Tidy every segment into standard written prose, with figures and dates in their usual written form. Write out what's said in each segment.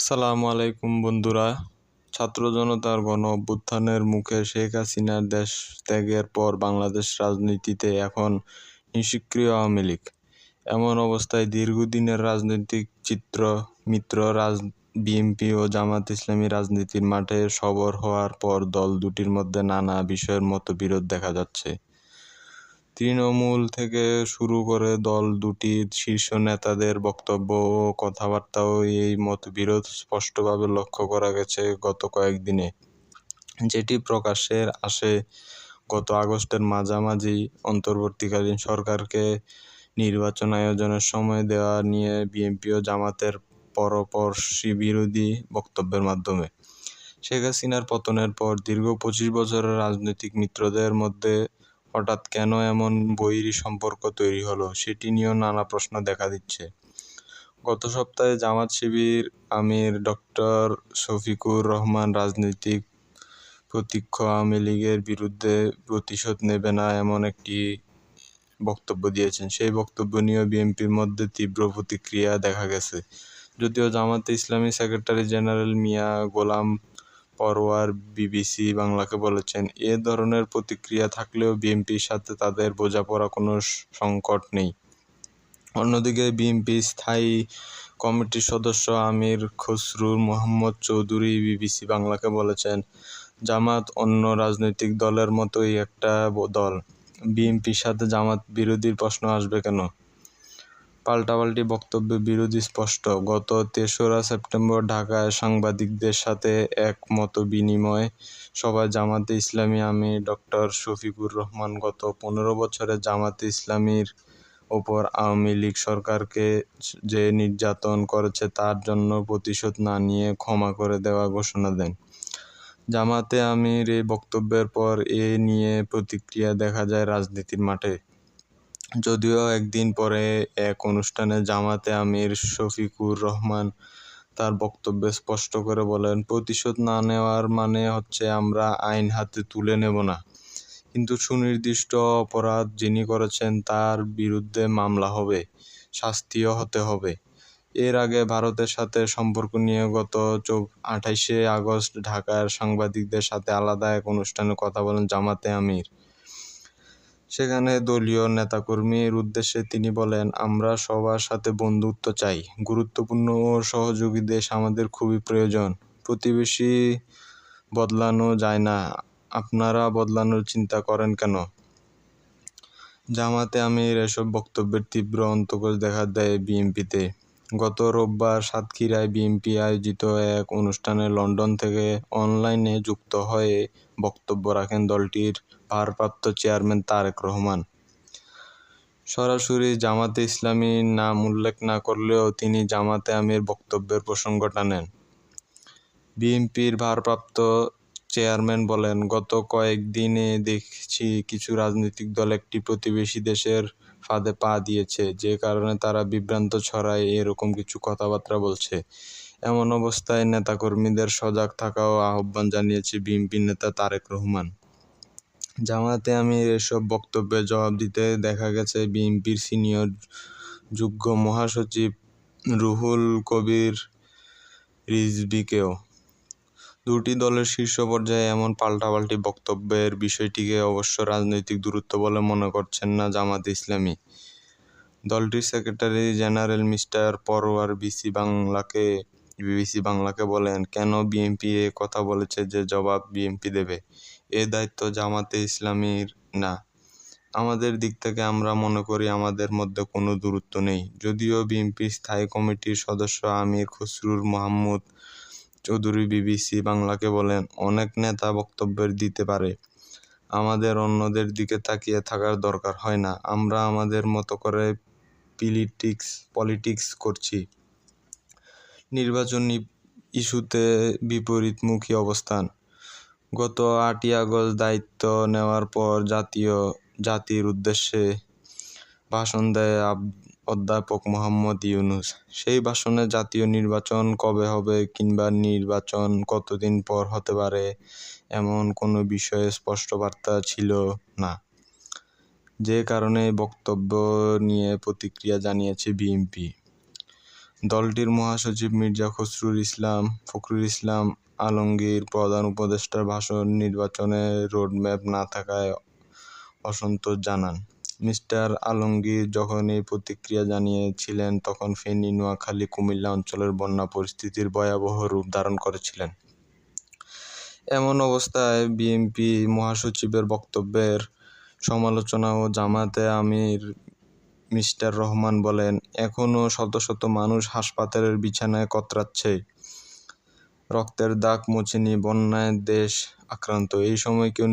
আসসালামু আলাইকুম বন্ধুরা। ছাত্র জনতার গণ অভ্যুত্থানের মুখে শেখ হাসিনার দেশ ত্যাগের পর বাংলাদেশ রাজনীতিতে এখন নিষ্ক্রিয় আওয়ামী লীগ। এমন অবস্থায় দীর্ঘদিনের রাজনৈতিক মিত্র বিএনপি ও জামাত ইসলামী রাজনীতির মাঠে সরব হওয়ার পর দল দুটির মধ্যে নানা বিষয়ের মতবিরোধ দেখা যাচ্ছে। তৃণমূল থেকে শুরু করে দল দুটির শীর্ষ নেতাদের বক্তব্য ও কথাবার্তাও এই মতবিরোধ স্পষ্টভাবে লক্ষ্য করা গেছে গত কয়েকদিনে, যেটি প্রকাশ্যে আসে গত আগস্টের মাঝামাঝি অন্তর্বর্তীকালীন সরকারকে নির্বাচন আয়োজনের সময় দেওয়া নিয়ে বিএনপি ও জামাতের পরস্পর বিরোধী বক্তব্যের মাধ্যমে। শেখ হাসিনার পতনের পর দীর্ঘ 25 বছরের রাজনৈতিক মিত্রদের মধ্যে হঠাৎ কেন এমন বৈরী সম্পর্ক তৈরি হলো, সেটি নিয়েও নানা প্রশ্ন দেখা দিচ্ছে। গত সপ্তাহে জামাত শিবির আমির ডক্টর শফিকুর রহমান রাজনৈতিক প্রত্যক্ষ আওয়ামী লীগের বিরুদ্ধে প্রতিশোধ নেবে না এমন একটি বক্তব্য দিয়েছেন। সেই বক্তব্য নিয়েও বিএনপির মধ্যে তীব্র প্রতিক্রিয়া দেখা গেছে। যদিও জামাতে ইসলামী সেক্রেটারি জেনারেল মিয়া গোলাম পরোয়ার বিবিসি বাংলাকে বলেছেন, এ ধরনের প্রতিক্রিয়া থাকলেও বিএনপির সাথে তাদের বোঝাপড়া কোনো সংকট নেই। অন্যদিকে বিএনপি স্থায়ী কমিটির সদস্য আমির খসরু মোহাম্মদ চৌধুরী বিবিসি বাংলাকে বলেছেন, জামাত অন্য রাজনৈতিক দলের মতোই একটা দল, বিএনপির সাথে জামাত বিরোধীর প্রশ্ন আসবে কেন? পাল্টাপাল্টি বক্তব্যে বিরোধী স্পষ্ট। গত ৩রা সেপ্টেম্বর ঢাকায় সাংবাদিকদের সাথে এক মতবিনিময় সভায় জামাতে ইসলামী আমির ডক্টর শফিকুর রহমান গত ১৫ বছরে জামাতে ইসলামীর ওপর আওয়ামী লীগ সরকারকে যে নির্যাতন করেছে তার জন্য প্রতিশোধ না নিয়ে ক্ষমা করে দেওয়ার ঘোষণা দেন। জামাতে আমির এই বক্তব্যের পর এ নিয়ে প্রতিক্রিয়া দেখা যায় রাজনীতির মাঠে। যদিও একদিন পরে এক অনুষ্ঠানে জামাতে আমির শফিকুর রহমান তার বক্তব্যে স্পষ্ট করে বলেন, প্রতিশোধ না নেওয়ার মানে হচ্ছে আমরা আইন হাতে তুলে নেব না, কিন্তু সুনির্দিষ্ট অপরাধ যিনি করেছেন তার বিরুদ্ধে মামলা হবে, শাস্তিও হতে হবে। এর আগে ভারতের সাথে সম্পর্ক নিয়ে গত 28শে আগস্ট ঢাকার সাংবাদিকদের সাথে আলাদা এক অনুষ্ঠানে কথা বলেন জামাতে আমির। সেখানে দলীয় নেতাকর্মীর উদ্দেশ্যে তিনি বলেন, আমরা সবার সাথে বন্ধুত্ব চাই, গুরুত্বপূর্ণ ও সহযোগী দেশ আমাদের খুবই প্রয়োজন। প্রতিবেশী বদলানো যায় না, আপনারা বদলানোর চিন্তা করেন কেন? জামাতে আমির এসব বক্তব্যের তীব্র অন্তর্কোষ দেখা দেয় বিএনপিতে। গত রোববার সাতক্ষীরায় বিএনপি আয়োজিত এক অনুষ্ঠানে লন্ডন থেকে অনলাইনে যুক্ত হয়ে বক্তব্য রাখেন দলটির ভারপ্রাপ্ত চেয়ারম্যান তারেক রহমান। সরাসরি জামাতে ইসলামীর নাম উল্লেখ না করলেও তিনি জামাতে আমির বক্তব্যের প্রসঙ্গ টানেন। বিএনপির ভারপ্রাপ্ত চেয়ারম্যান বলেন, গত কয়েকদিনে দেখছি কিছু রাজনৈতিক দল একটি প্রতিবেশী দেশের ফাঁদে পা দিয়েছে, যে কারণে তারা বিভ্রান্ত ছড়ায় এরকম কিছু কথাবার্তা বলছে। এমন অবস্থায় নেতাকর্মীদের সজাগ থাকাও আহ্বান জানিয়েছে বিএনপি নেতা তারেক রহমান। জামাতে আমির এসব বক্তব্যে জবাব দিতে দেখা গেছে বিএনপির সিনিয়র যুগ্ম মহাসচিব রুহুল কবির রিজভীকেও। দুটি দলের শীর্ষ পর্যায়ে এমন পাল্টাপাল্টি বক্তব্যের বিষয়টিকে অবশ্য রাজনৈতিক দূরত্ব বলে মনে করছেন না জামাতে ইসলামী। দলটির সেক্রেটারি জেনারেল মিস্টার পরোয়ার বিবিসি বাংলাকে বলেন, কেন বিএনপি এ কথা বলেছে যে জবাব বিএনপি দেবে, এ দায়িত্ব জামাতে ইসলামীর না। আমাদের দিক থেকে আমরা মনে করি আমাদের মধ্যে কোনো দূরত্ব নেই। যদিও বিএনপির স্থায়ী কমিটির সদস্য আমির খসরু মোহাম্মদ চৌধুরী বিবিসি বাংলাকে বলেন, অনেক নেতা বক্তব্য দিতে পারে, আমাদের অন্যদের দিকে তাকিয়ে থাকার দরকার হয় না, আমরা আমাদের মতো করে পলিটিক্স করছি। নির্বাচন ইস্যুতে বিপরীতমুখী অবস্থান। গত 8ই আগস্ট দায়িত্ব নেওয়ার পর জাতির উদ্দেশ্যে ভাষণ দেয় অধ্যাপক মোহাম্মদ ইউনূস। সেই ভাষণে জাতীয় নির্বাচন কবে হবে কিংবা নির্বাচন কতদিন পর হতে পারে এমন কোনো বিষয়ে স্পষ্ট বার্তা ছিল না, যে কারণে বক্তব্য নিয়ে প্রতিক্রিয়া জানিয়েছে বিএনপি। দলটির মহাসচিব মির্জা ফখরুল ইসলাম আলমগীর প্রধান উপদেষ্টার ভাষণ নির্বাচনে রোডম্যাপ না থাকায় অসন্তোষ জানান। মিস্টার আলমগীর যখন এই প্রতিক্রিয়া জানিয়েছিলেন তখন ফেনী, নোয়াখালী, কুমিল্লা অঞ্চলের বন্যা পরিস্থিতির ভয়াবহ রূপ ধারণ করেছিলেন। এমন অবস্থায় বিএনপি মহাসচিবের বক্তব্যের সমালোচনা ও জামায়াতে আমির মিস্টার রহমান বলেন, এখনও শত শত মানুষ হাসপাতালের বিছানায় কতরাচ্ছে, রক্তের দাগ মোছেনি, বন্যায় দেশ আক্রান্ত। এই সময় কেউ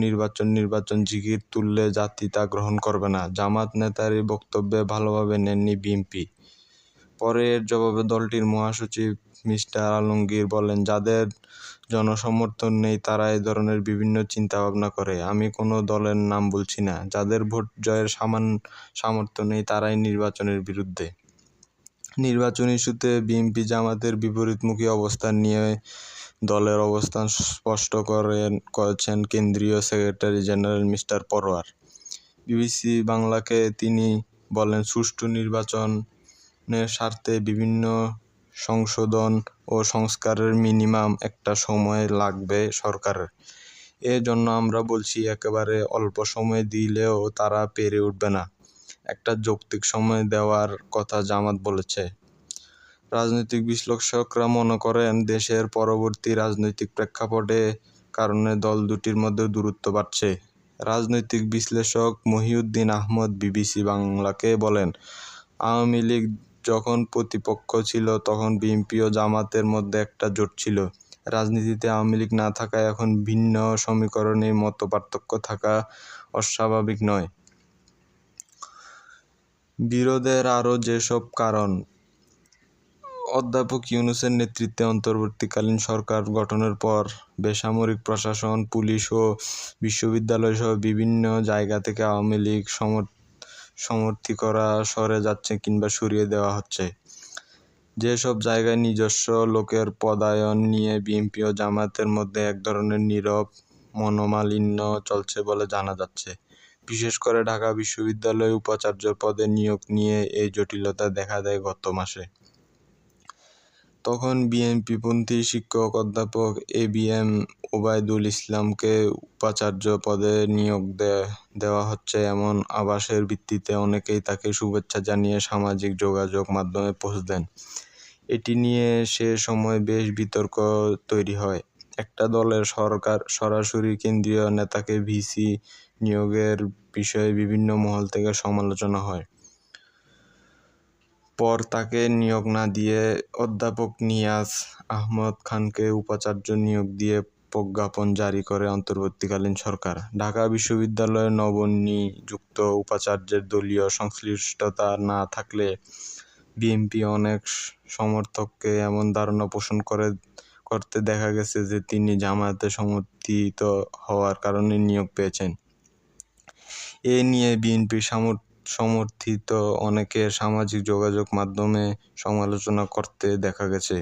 নির্বাচন জিকির তুললে জাতি তা গ্রহণ করবে না। জামায়াত নেতার এই বক্তব্যে ভালোভাবে নেননি বিএনপি। পরে এর জবাবে দলটির মহাসচিব মিস্টার আলমগীর বলেন, যাদের জনসমর্থন নেই তারা এই ধরনের বিভিন্ন চিন্তাভাবনা করে। আমি কোনো দলের নাম বলছি না। যাদের ভোট জয়ের সামর্থ্য নেই তারাই নির্বাচনের বিরুদ্ধে। নির্বাচন ইস্যুতে বিএনপি জামায়াতের বিপরীতমুখী অবস্থান নিয়ে দলের অবস্থান স্পষ্ট করেছেন কেন্দ্রীয় সেক্রেটারি জেনারেল মিস্টার পরোয়ার। বিবিসি বাংলাকে তিনি বলেন, সুষ্ঠু নির্বাচনের স্বার্থে বিভিন্ন সংশোধন ও সংস্কারের মিনিমাম একটা সময় লাগবে সরকারের। এ জন্য আমরা বলছি, একেবারে অল্প সময় দিলেও তারা পেরে উঠবে না। একটা যৌক্তিক সময় দেওয়ার কথা জামায়াত বলেছে। রাজনৈতিক বিশ্লেষকরা মনে করেন, দেশের পরবর্তী রাজনৈতিক প্রেক্ষাপটে কারণে দল দুটির মধ্যে দূরত্ব বাড়ছে। রাজনৈতিক বিশ্লেষক মহিউদ্দিন আহমদ বিবিসি বাংলাকে বলেন, আওয়ামী লীগ যখন প্রতিপক্ষ ছিল তখন বিএনপি ও জামায়াতের মধ্যে একটা জোট ছিল। রাজনীতিতে আওয়ামী লীগ না থাকায় এখন ভিন্ন সমীকরণে মতপার্থক্য থাকা অস্বাভাবিক নয়। বিরোধের আরও যেসব কারণ, অধ্যাপক ইউনূসের নেতৃত্বে অন্তর্বর্তীকালীন সরকার গঠনের পর বেসামরিক প্রশাসন, পুলিশ ও বিশ্ববিদ্যালয়সহ বিভিন্ন জায়গা থেকে আওয়ামী লীগ সমর্থকরা সরে যাচ্ছে কিংবা সরিয়ে দেওয়া হচ্ছে। যেসব জায়গায় নিজস্ব লোকের পদায়ন নিয়ে বিএনপি ও জামায়াতের মধ্যে এক ধরনের নীরব মনোমালিন্য চলছে বলে জানা যাচ্ছে। বিশেষ করে ঢাকা বিশ্ববিদ্যালয়ে উপাচার্য পদে নিয়োগ নিয়ে এই জটিলতা দেখা দেয় গত মাসে। তখন বিএনপিপন্থী শিক্ষক অধ্যাপক এবিএম ওবায়দুল ইসলামকে উপাচার্য পদে নিয়োগ দেওয়া হচ্ছে এমন আভাসের ভিত্তিতে অনেকেই তাকে শুভেচ্ছা জানিয়ে সামাজিক যোগাযোগ মাধ্যমে পোস্ট দেন। এটি নিয়ে সে সময় বেশ বিতর্ক তৈরি হয়। একটা দলের সরাসরি কেন্দ্রীয় নেতাকে ভিসি নিয়োগের বিষয়ে বিভিন্ন মহল থেকে সমালোচনা হয়। পর তাকে নিয়োগ না দিয়ে অধ্যাপক নিয়াজ আহমদ খানকে উপাচার্য নিয়োগ দিয়ে প্রজ্ঞাপন জারি করে অন্তর্বর্তীকালীন সরকার। ঢাকা বিশ্ববিদ্যালয়ের নবনিযুক্ত উপাচার্যের দলীয় সংশ্লিষ্টতা না থাকলে বিএনপি অনেক সমর্থককে এমন ধারণা পোষণ করতে দেখা গেছে যে তিনি জামায়াতে সমর্থিত হওয়ার কারণে নিয়োগ পেয়েছেন। এ নিয়ে বিএনপির সমর্থিত অনেকের সামাজিক যোগাযোগ মাধ্যমে সমালোচনা করতে দেখা গেছে।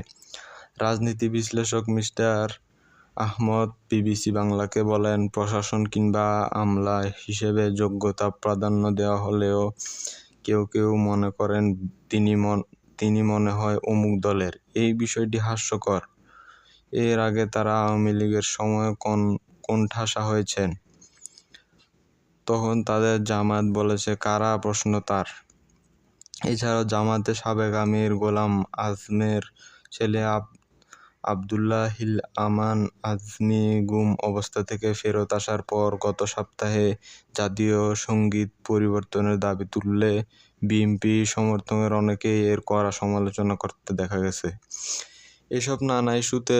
রাজনীতি বিশ্লেষক মিস্টার আহমদ বিবিসি বাংলাকে বলেন, প্রশাসন কিংবা আমলা হিসেবে যোগ্যতা প্রাধান্য দেওয়া হলেও কেউ কেউ মনে করেন তিনি মনে হয় অমুক দলের। এই বিষয়টি হাস্যকর। এর আগে তারা আওয়ামী লীগের সময় কোণঠাসা হয়েছেন, তখন তাদের জামায়াত বলেছে কারা, প্রশ্ন তার। এছাড়াও জামায়াতের সাবেক আমির গোলাম আজমের ছেলে আবদুল্লাহিল আমান আজমি গুম অবস্থা থেকে ফেরত আসার পর গত সপ্তাহে জাতীয় সংগীত পরিবর্তনের দাবি তুললে বিএনপি সমর্থকের অনেকেই এর কড়া সমালোচনা করতে দেখা গেছে। এসব নানা ইস্যুতে